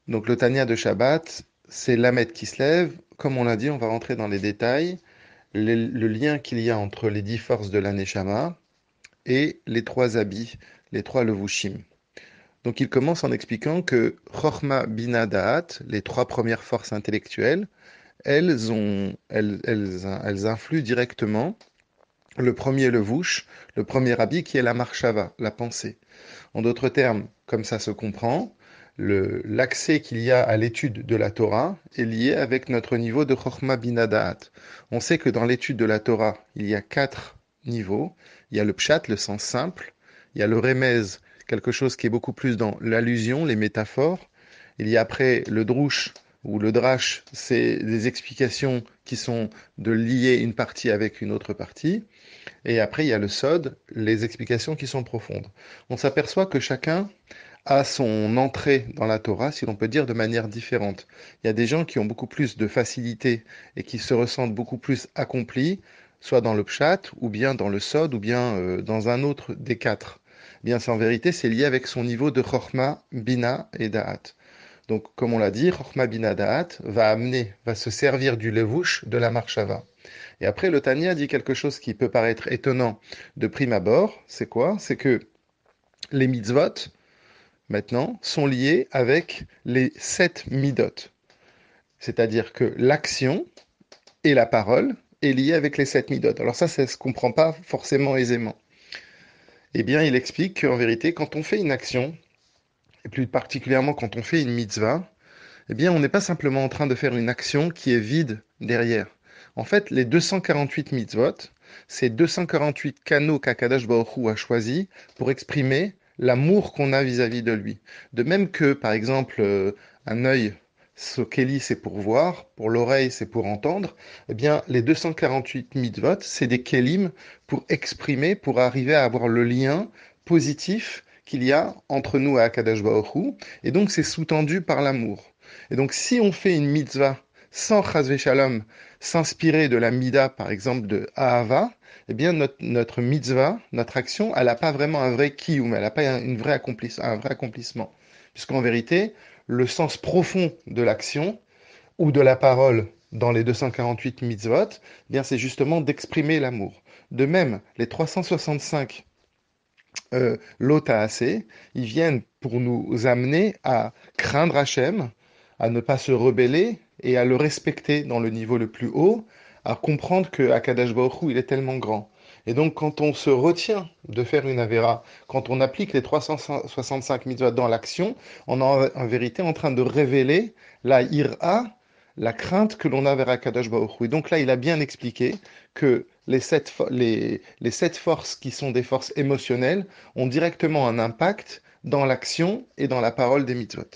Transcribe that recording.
Donc le Tanya de Shabbat, c'est Lamed qui se lève. Comme on l'a dit, on va rentrer dans les détails. Le lien qu'il y a entre les 10 forces de la Neshama et les trois habits, les trois levushim. Donc il commence en expliquant que Chochma, Bina, Da'at, les trois premières forces intellectuelles, elles influent directement le premier levush, le premier habit qui est la marshava, la pensée. En d'autres termes, comme ça se comprend, l'accès qu'il y a à l'étude de la Torah est lié avec notre niveau de Chochma Bina Da'at. On sait que dans l'étude de la Torah, il y a quatre niveaux. Il y a le pshat, le sens simple. Il y a le remez, quelque chose qui est beaucoup plus dans l'allusion, les métaphores. Il y a après le drush ou le drash, c'est des explications qui sont de lier une partie avec une autre partie. Et après, il y a le sod, les explications qui sont profondes. On s'aperçoit que chacun a son entrée dans la Torah, si l'on peut dire, de manière différente. Il y a des gens qui ont beaucoup plus de facilité et qui se ressentent beaucoup plus accomplis, soit dans le pshat, ou bien dans le sod, ou bien dans un autre des quatre. Eh bien, c'est en vérité, c'est lié avec son niveau de chorma, bina et da'at. Donc, comme on l'a dit, chorma, bina, da'at va se servir du levouche de la marshava. Et après, le Tanya dit quelque chose qui peut paraître étonnant de prime abord. C'est quoi? C'est que les mitzvot, maintenant, sont liés avec les sept midot. C'est-à-dire que l'action et la parole est liée avec les sept midot. Alors ça ne se comprend pas forcément aisément. Eh bien, il explique qu'en vérité, quand on fait une action, et plus particulièrement quand on fait une mitzvah, eh bien, on n'est pas simplement en train de faire une action qui est vide derrière. En fait, les 248 mitzvot, c'est 248 canaux qu'Akadash Baruch Hu a choisis pour exprimer l'amour qu'on a vis-à-vis de lui. De même que, par exemple, un œil, ce kéli, c'est pour voir, pour l'oreille, c'est pour entendre, eh bien, les 248 mitzvot, c'est des kélim pour exprimer, pour arriver à avoir le lien positif qu'il y a entre nous et Akadash Baruch Hu, et donc c'est sous-tendu par l'amour. Et donc, si on fait une mitzvah sans chas shalom, s'inspirer de la mida, par exemple, de Ahava, eh bien, notre mitzvah, notre action, elle n'a pas vraiment un vrai kiyum, elle n'a pas un vrai accomplissement. Puisqu'en vérité, le sens profond de l'action ou de la parole dans les 248 mitzvot, eh bien, c'est justement d'exprimer l'amour. De même, les 365 l'OTAAC, ils viennent pour nous amener à craindre Hachem, à ne pas se rebeller et à le respecter dans le niveau le plus haut, à comprendre que Akadash Baruch Hu, il est tellement grand. Et donc, quand on se retient de faire une Avera, quand on applique les 365 mitzvot dans l'action, on est en vérité en train de révéler la ira, la crainte que l'on a vers Akadash Baruch Hu. Et donc là, il a bien expliqué que les sept forces qui sont des forces émotionnelles ont directement un impact dans l'action et dans la parole des mitzvot.